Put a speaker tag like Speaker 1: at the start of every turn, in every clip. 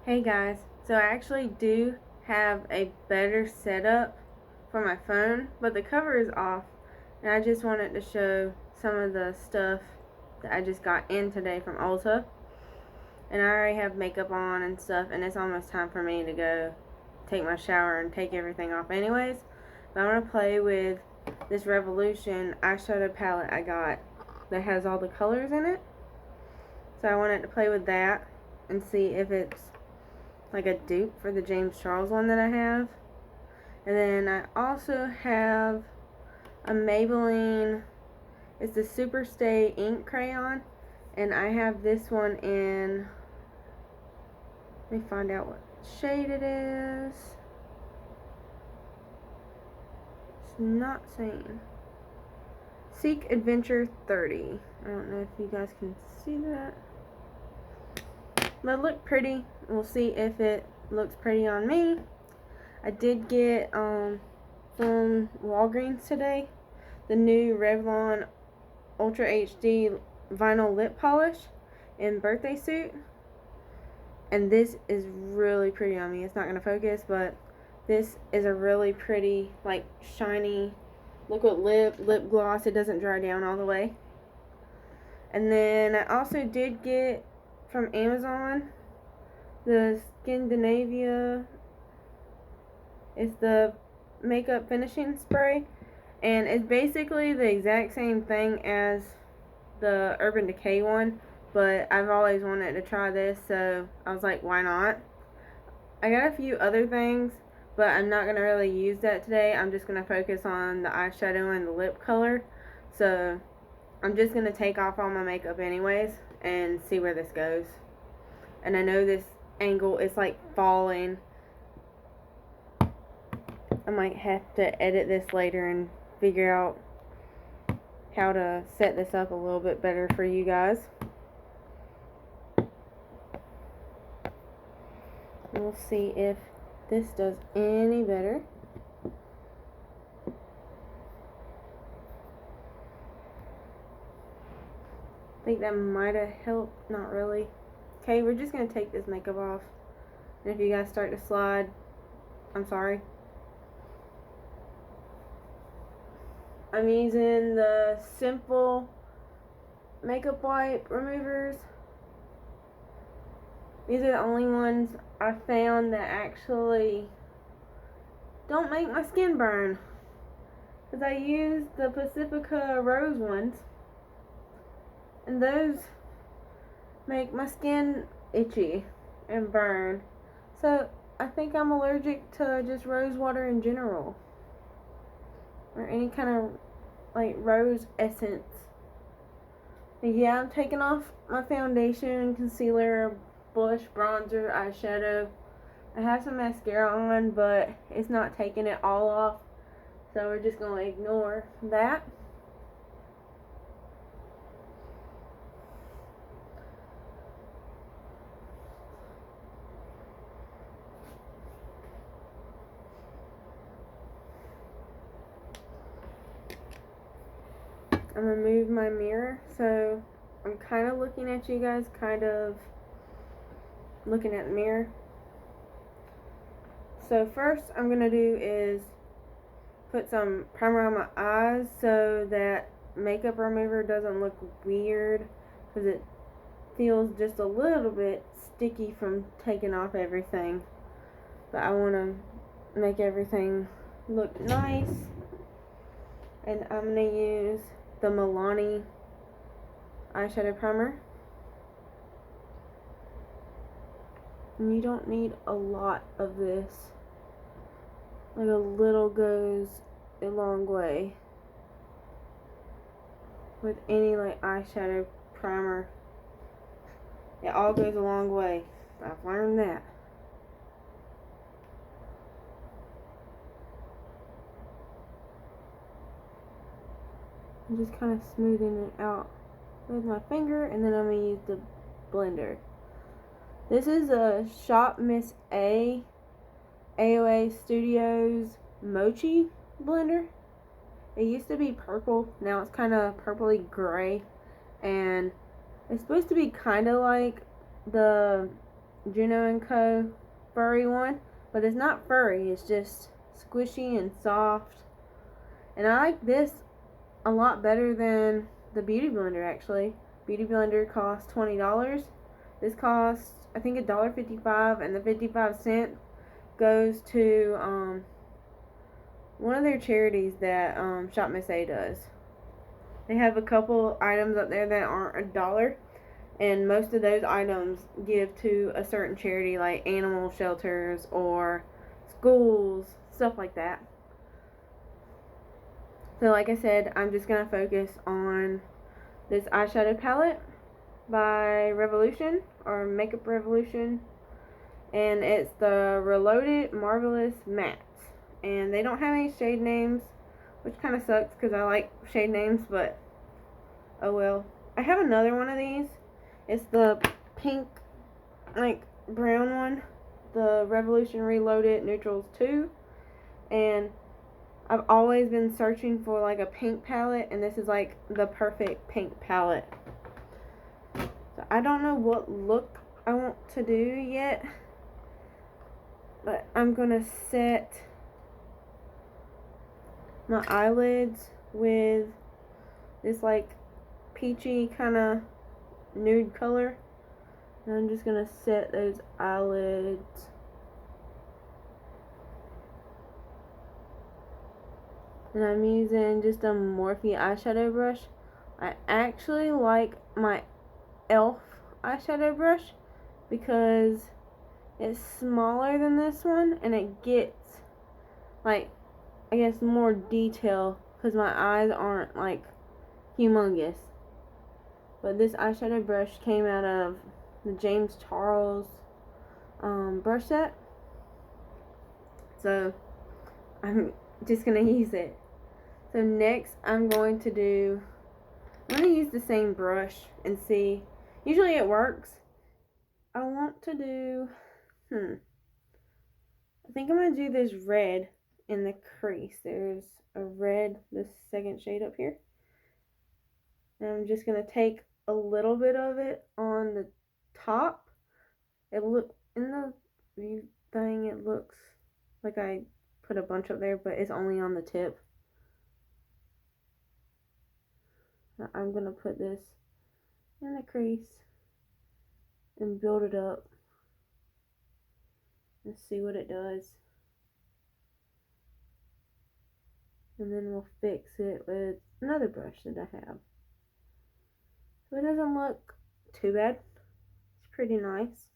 Speaker 1: Hey guys, so I actually do have a better setup for my phone, but the cover is off, and I just wanted to show some of the stuff that I just got in today from Ulta. And I already have makeup on and stuff, and it's almost time for me to go take my shower and take everything off anyways. But I'm going to play with this Revolution eyeshadow palette I got that has all the colors in it. So I wanted to play with that and see if it's like a dupe for the James Charles one that I have. And then I also have a Maybelline, it's the Super Stay ink crayon, and I have this one in, let me find out what shade it is. It's not saying. Seek Adventure 30. I don't know if you guys can see that. But it looked pretty. We'll see if it looks pretty on me. I did get from Walgreens today the new Revlon Ultra HD vinyl lip polish in birthday suit, and this is really pretty on me. It's not gonna focus, but this is a really pretty, like, shiny liquid lip gloss. It doesn't dry down all the way. And then I also did get from Amazon the Scandinavia. It's the makeup finishing spray, and it's basically the exact same thing as the Urban Decay one, but I've always wanted to try this, so I was like, why not? I got a few other things, but I'm not going to really use that today. I'm just going to focus on the eyeshadow and the lip color. So I'm just going to take off all my makeup anyways and see where this goes. And I know this angle is like falling. I might have to edit this later and figure out how to set this up a little bit better for you guys. We'll see if this does any better. I think that might have helped. Not really. Okay, we're just going to take this makeup off. And if you guys start to slide, I'm sorry. I'm using the simple makeup wipe removers. These are the only ones I found that actually don't make my skin burn. Because I used the Pacifica Rose ones, and those make my skin itchy and burn. So I think I'm allergic to just rose water in general, or any kind of like rose essence. But yeah, I'm taking off my foundation, concealer, blush, bronzer, eyeshadow. I have some mascara on, but it's not taking it all off, so we're just going to ignore that. I'm going to move my mirror, so I'm kind of looking at you guys, kind of looking at the mirror. So first I'm going to do is put some primer on my eyes so that makeup remover doesn't look weird, because it feels just a little bit sticky from taking off everything. But I want to make everything look nice, and I'm going to use the Milani eyeshadow primer. And you don't need a lot of this. Like, a little goes a long way with any like eyeshadow primer. It all goes a long way. I've learned that. I'm just kind of smoothing it out with my finger, and then I'm going to use the blender. This is a Shop Miss A AOA Studios Mochi blender. It used to be purple, now it's kind of purpley gray, and it's supposed to be kind of like the Juno & Co. furry one. But it's not furry, it's just squishy and soft. And I like this a lot better than the Beauty Blender, actually. Beauty Blender costs $20. This costs, I think, $1.55, and the 55-cent goes to one of their charities that Shop Miss A does. They have a couple items up there that aren't $1, and most of those items give to a certain charity, like animal shelters or schools, stuff like that. So like I said, I'm just going to focus on this eyeshadow palette by Revolution, or Makeup Revolution, and it's the Reloaded Marvelous Mattes. And they don't have any shade names, which kind of sucks because I like shade names, but oh well. I have another one of these. It's the pink, like, brown one, the Revolution Reloaded Neutrals 2, and I've always been searching for like a pink palette, and this is like the perfect pink palette. So I don't know what look I want to do yet, but I'm gonna set my eyelids with this like peachy kind of nude color, and I'm just gonna set those eyelids. And I'm using just a Morphe eyeshadow brush. I actually like my e.l.f. eyeshadow brush because it's smaller than this one, and it gets, like, I guess more detail because my eyes aren't like humongous. But this eyeshadow brush came out of the James Charles brush set, so I'm just gonna use it. So next I'm going to use the same brush and see. Usually it works. I want to do, I think I'm going to do this red in the crease. There's a red, the second shade up here. And I'm just going to take a little bit of it on the top. In the view thing, it looks like I put a bunch up there, but it's only on the tip. I'm going to put this in the crease and build it up and see what it does. And then we'll fix it with another brush that I have. So it doesn't look too bad. It's pretty nice.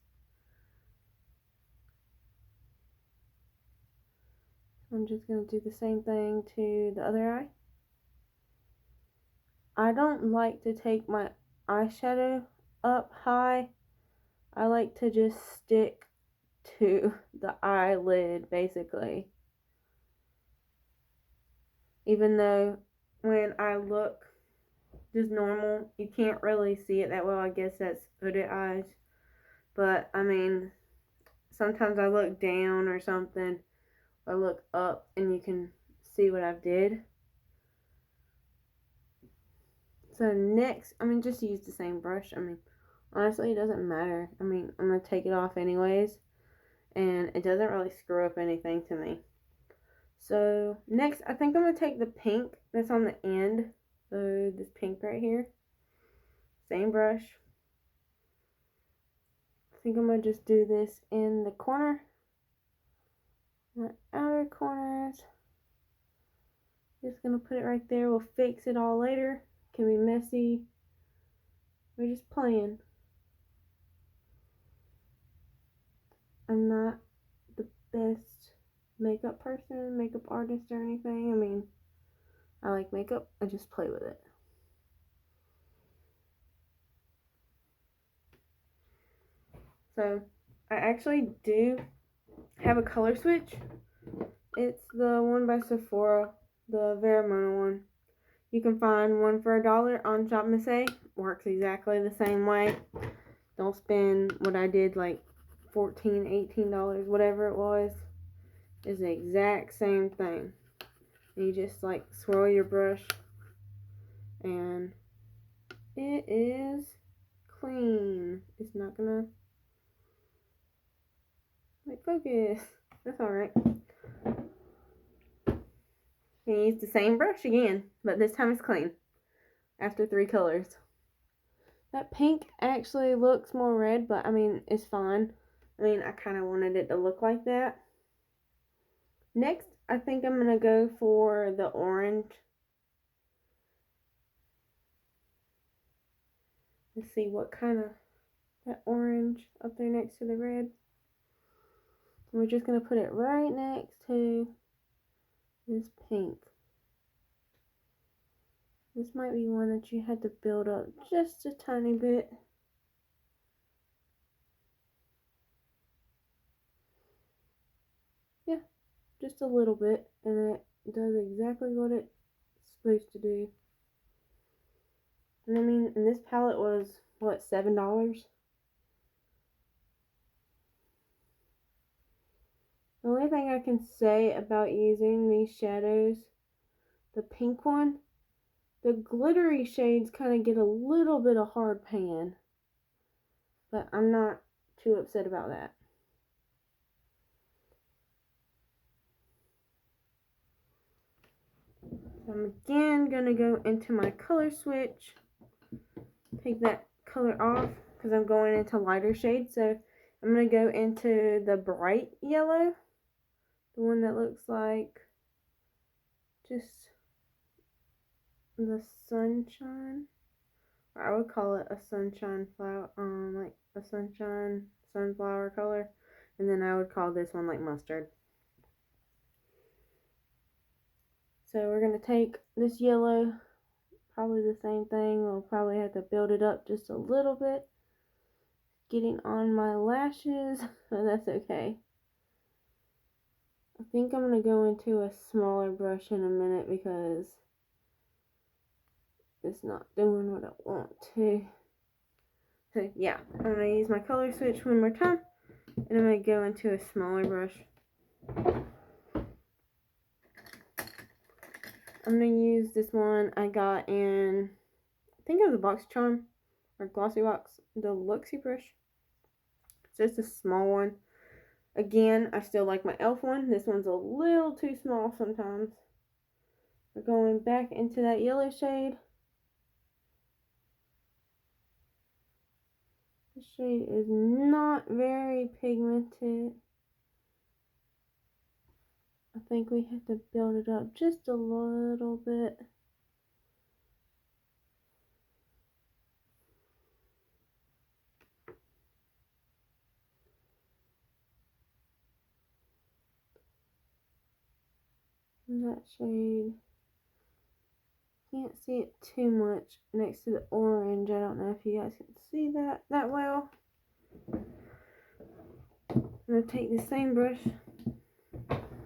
Speaker 1: I'm just going to do the same thing to the other eye. I don't like to take my eyeshadow up high. I like to just stick to the eyelid, basically. Even though when I look just normal, you can't really see it that well. I guess that's hooded eyes. But, I mean, sometimes I look down or something. I look up and you can see what I've did. So next, just use the same brush. Honestly, it doesn't matter. I'm going to take it off anyways. And it doesn't really screw up anything to me. So next, I think I'm going to take the pink that's on the end. So this pink right here. Same brush. I think I'm going to just do this in the corner. The outer corners. Just going to put it right there. We'll fix it all later. Can be messy. We're just playing. I'm not the best makeup person, makeup artist or anything. I like makeup. I just play with it. So, I actually do have a color switch. It's the one by Sephora, the Veramona one. You can find one for $1 on Shop Miss A. Works exactly the same way. Don't spend what I did, like $14, $18, whatever it was. It's the exact same thing. You just like swirl your brush and it is clean. It's not gonna focus. That's alright. And use the same brush again, but this time it's clean. After 3 colors. That pink actually looks more red, but I mean, it's fine. I mean, I kind of wanted it to look like that. Next, I think I'm going to go for the orange. Let's see what kind of, that orange up there next to the red. And we're just going to put it right next to this pink. This might be one that you had to build up just a tiny bit. Yeah, just a little bit, and it does exactly what it's supposed to do. And I mean, and this palette was, what, $7? The only thing I can say about using these shadows, the pink one, the glittery shades kind of get a little bit of hard pan. But I'm not too upset about that. So I'm again going to go into my color switch. Take that color off because I'm going into lighter shades. So I'm going to go into the bright yellow. The one that looks like just the sunshine. I would call it a sunshine flower, like a sunflower color. And then I would call this one like mustard. So we're going to take this yellow, probably the same thing. We'll probably have to build it up just a little bit. Getting on my lashes, but that's okay. I think I'm going to go into a smaller brush in a minute because it's not doing what I want to. So yeah, I'm going to use my color switch one more time, and I'm going to go into a smaller brush. I'm going to use this one I got in, I think it was a Box Charm or Glossy Box, the Luxie brush. It's just a small one. Again, I still like my e.l.f. one. This one's a little too small sometimes. We're going back into that yellow shade. The shade is not very pigmented. I think we have to build it up just a little bit. And that shade, can't see it too much next to the orange. I don't know if you guys can see that well. I'm going to take the same brush,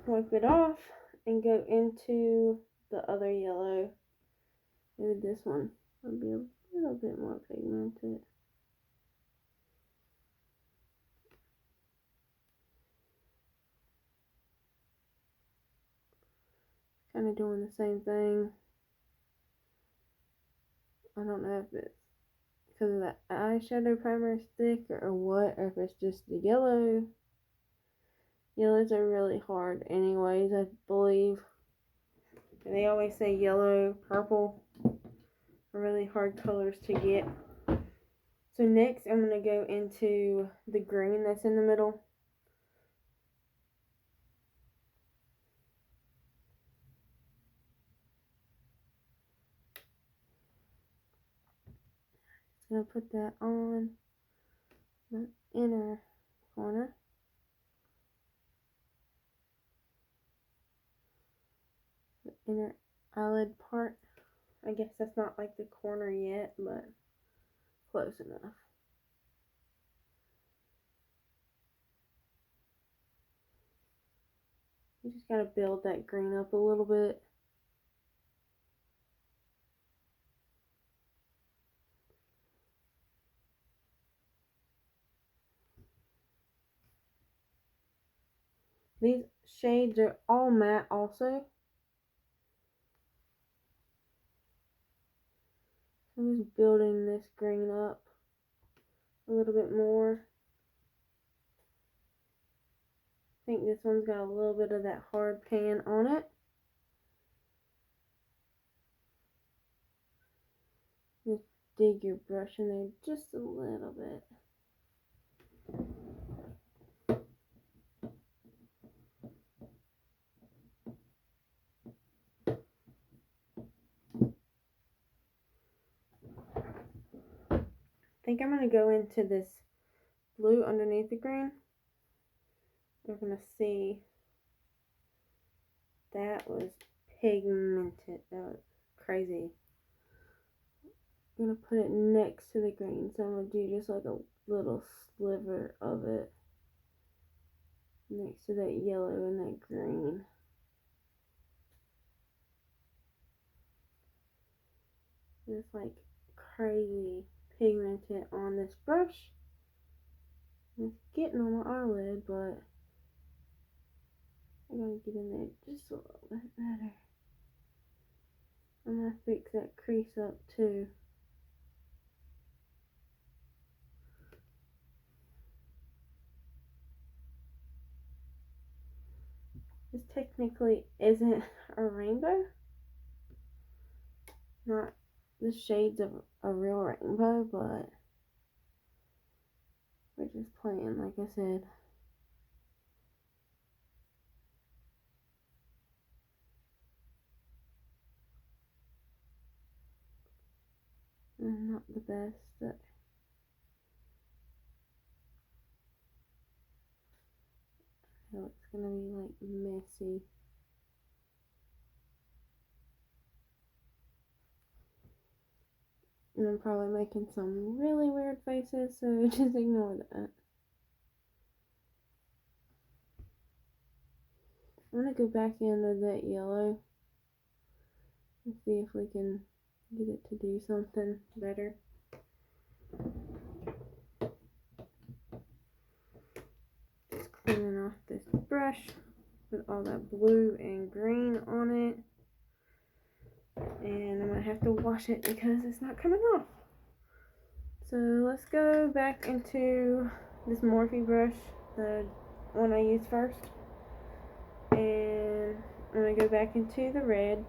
Speaker 1: wipe it off, and go into the other yellow. Maybe this one will be a little bit more pigmented. Kind of doing the same thing. I don't know if it's because of the eyeshadow primer is thick or what, or if it's just the yellow. Yellows are really hard anyways, I believe. And they always say yellow, purple are really hard colors to get. So next I'm going to go into the green that's in the middle. Just going to put that on the inner corner. The inner eyelid part. I guess that's not like the corner yet, but close enough. You just gotta build that green up a little bit. These shades are all matte also. I'm just building this green up a little bit more. think this one's got a little bit of that hard pan on it. Just dig your brush in there just a little bit. I think I'm going to go into this blue underneath the green. We're going to see that was pigmented. That was crazy. I'm going to put it next to the green. So I'm going to do just like a little sliver of it next to that yellow and that green. It's like crazy pigmented on this brush. It's getting on my eyelid, but I gotta get in there just a little bit better. I'm gonna fix that crease up too. This technically isn't a rainbow. Not the shades of a real rainbow, but we're just playing, like I said. I'm not the best at how it's gonna be like messy. And I'm probably making some really weird faces, so just ignore that. I'm gonna go back into that yellow and see if we can get it to do something better. Just cleaning off this brush with all that blue and green on it. And I'm gonna have to wash it because it's not coming off. So let's go back into this Morphe brush, the one I used first. And I'm gonna go back into the red.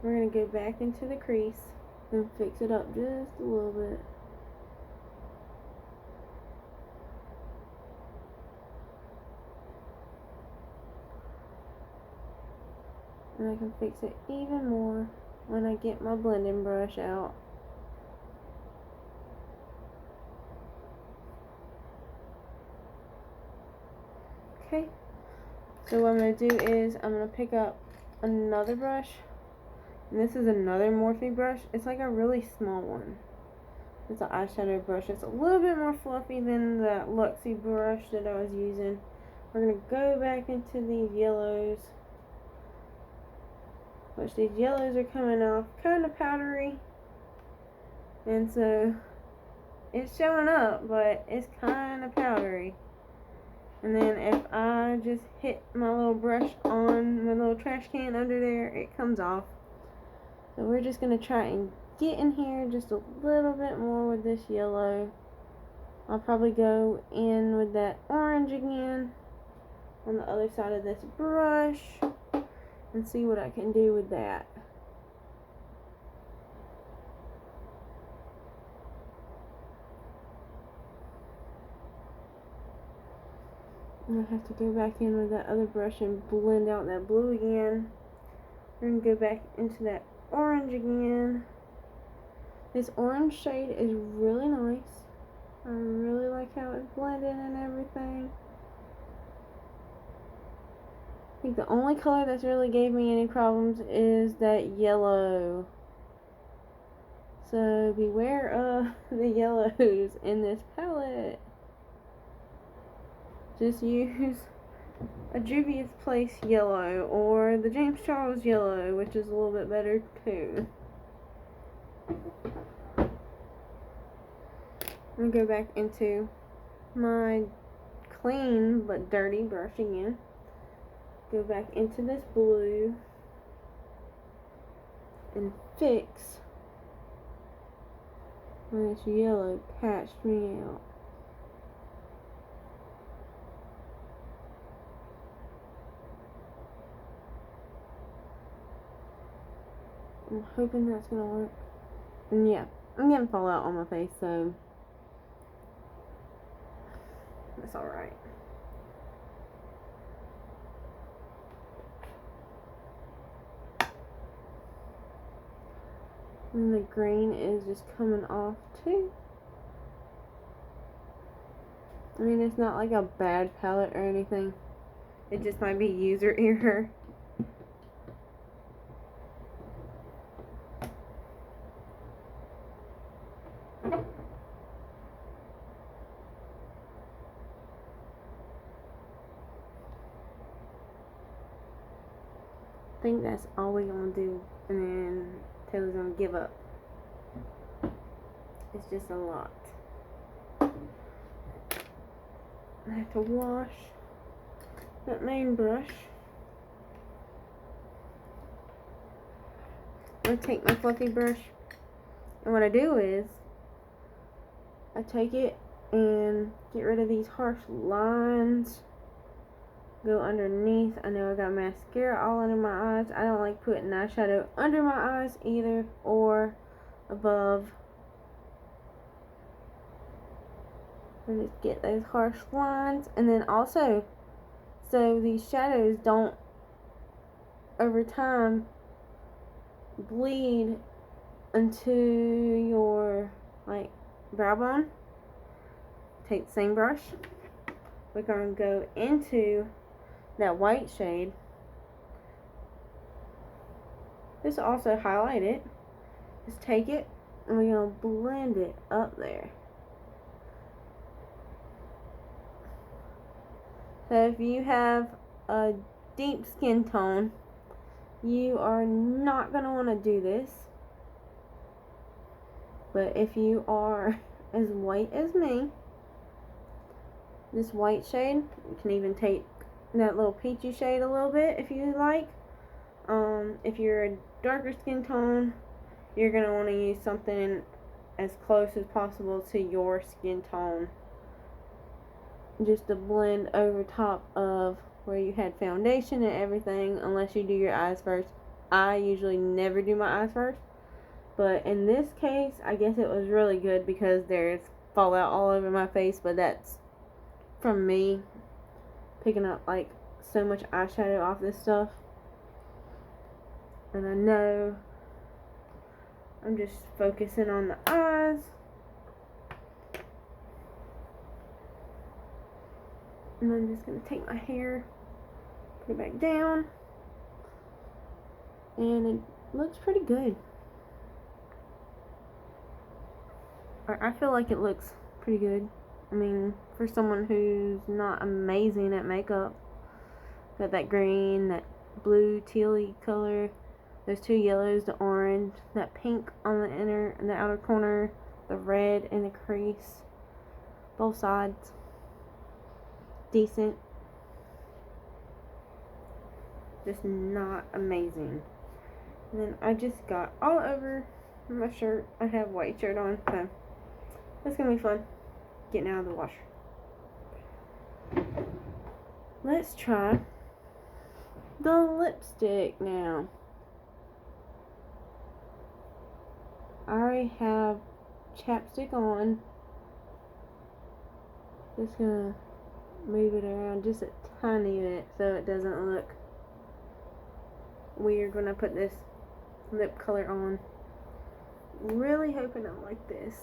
Speaker 1: We're gonna go back into the crease and fix it up just a little bit. And I can fix it even more when I get my blending brush out. Okay, so what I'm going to do is I'm going to pick up another brush. And this is another Morphe brush. It's like a really small one. It's an eyeshadow brush. It's a little bit more fluffy than the Luxie brush that I was using. We're going to go back into these yellows, which these yellows are coming off kind of powdery. And so it's showing up, but it's kind of powdery. And then if I just hit my little brush on my little trash can under there, it comes off. So we're just going to try and get in here just a little bit more with this yellow. I'll probably go in with that orange again on the other side of this brush and see what I can do with that. I'm going to have to go back in with that other brush and blend out that blue again. We're going to go back into that orange again. This orange shade is really nice. I really like how it's blended and everything. I think the only color that's really gave me any problems is that yellow. So beware of the yellows in this palette. Just use a Juvia's Place yellow or the James Charles yellow, which is a little bit better too. I'm going to go back into my clean but dirty brush again. Go back into this blue and fix where this yellow patched me out. I'm hoping that's gonna work. And yeah, I'm getting fallout on my face, so that's alright. And the green is just coming off too. I mean, it's not like a bad palette or anything. It just might be user error. I think that's all we're gonna do, and then Taylor's gonna give up. It's just a lot. I have to wash that main brush. I'm gonna take my fluffy brush, and what I do is I take it and get rid of these harsh lines. Go underneath. I know I got mascara all under my eyes. I don't like putting eyeshadow under my eyes either, or above. And just get those harsh lines, and then also so these shadows don't over time bleed into your like brow bone. Take the same brush. We're gonna go into that white shade. This will also highlight it. Just take it and we're gonna blend it up there. So if you have a deep skin tone, you are not gonna want to do this. But if you are as white as me, this white shade, you can even take that little peachy shade a little bit if you like. If you're a darker skin tone, you're going to want to use something as close as possible to your skin tone, just to blend over top of where you had foundation and everything, unless you do your eyes first. I usually never do my eyes first, but in this case I guess it was really good because there's fallout all over my face, but that's from me picking up like so much eyeshadow off this stuff. And I know I'm just focusing on the eyes. And I'm just going to take my hair, put it back down. And it looks pretty good. I feel like it looks pretty good. I mean, for someone who's not amazing at makeup. Got that green, that blue tealy color, those two yellows, the orange, that pink on the inner and the outer corner, the red in the crease, both sides. Decent. Just not amazing. And then I just got all over my shirt. I have a white shirt on, so that's gonna be fun getting out of the washer. Let's try the lipstick now. I already have chapstick on. Just gonna move it around just a tiny bit so it doesn't look weird when I put this lip color on. Really hoping I like this.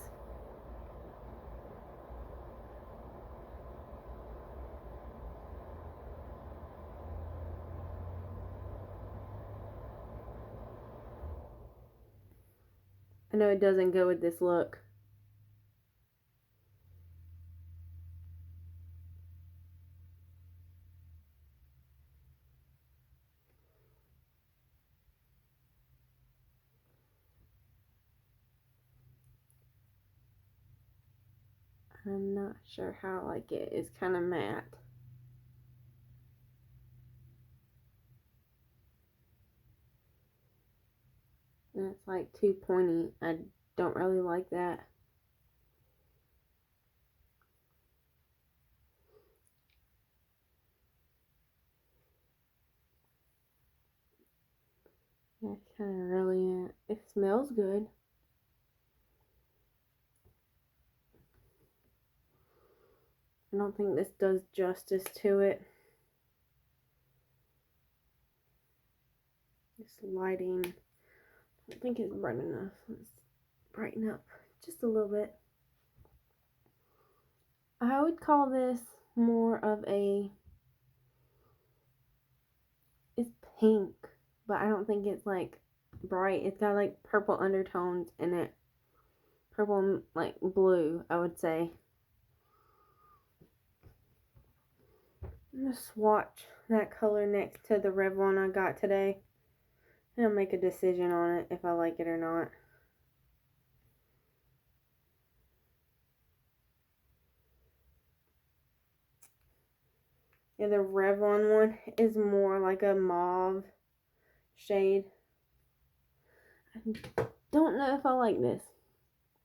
Speaker 1: I know it doesn't go with this look. I'm not sure how I like it. It's kind of matte. And it's like too pointy. I don't really like that. That's kind of really it. It smells good. I don't think this does justice to it. This lighting, I don't think it's bright enough. Let's brighten up just a little bit. I would call this more of a, it's pink, but I don't think it's like bright. It's got like purple undertones in it. Purple, like blue, I would say. I'm going to swatch that color next to the Revlon I got today. And I'll make a decision on it if I like it or not. Yeah, the Revlon one is more like a mauve shade. I don't know if I like this.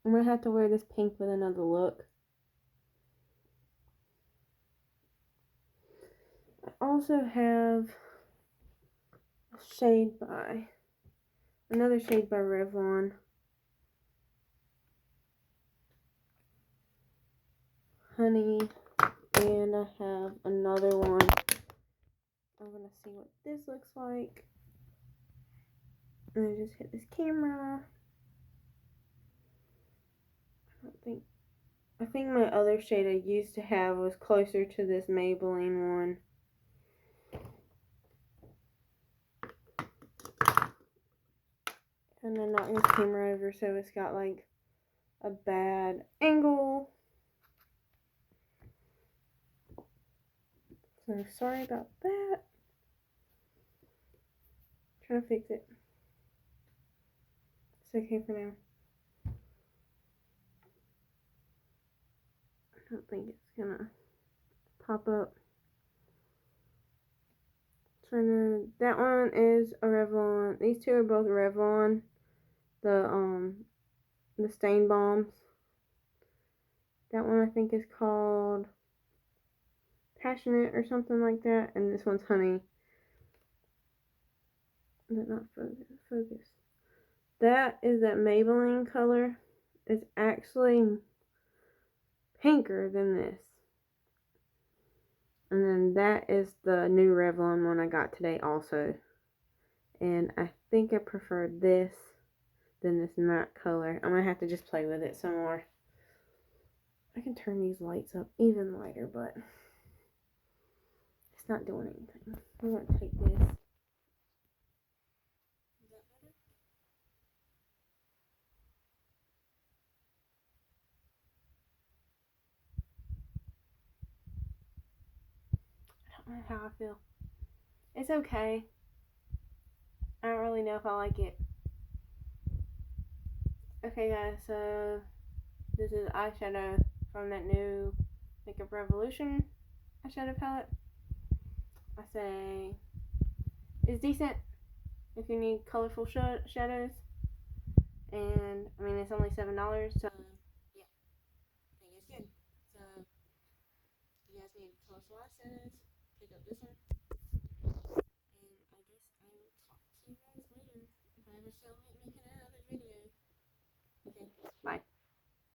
Speaker 1: I'm going to have to wear this pink with another look. I also have another shade by Revlon. Honey. And I have another one. I'm going to see what this looks like. And I just hit this camera. I think my other shade I used to have was closer to this Maybelline one. And I knocked this camera over so it's got like a bad angle. So sorry about that. Trying to fix it. It's okay for now. I don't think it's gonna pop up. So that one is a Revlon. These two are both Revlon. The stain balms. That one I think is called Passionate or something like that, and this one's Honey. Is it not focus? That is that Maybelline color. It's actually pinker than this. And then that is the new Revlon one I got today also. And I think I prefer this than this matte color. I'm going to have to just play with it some more. I can turn these lights up even lighter, but it's not doing anything. I'm going to take this. Is that better? I don't know how I feel. It's okay. I don't really know if I like it. Okay guys, so this is eyeshadow from that new Makeup Revolution eyeshadow palette. I say it's decent if you need colorful shadows. And I mean, it's only $7, so yeah, I think it's good. So if you guys need colorful eyeshadows, pick up this one. And I guess I will talk to you guys later if I ever feel like making another video. Okay.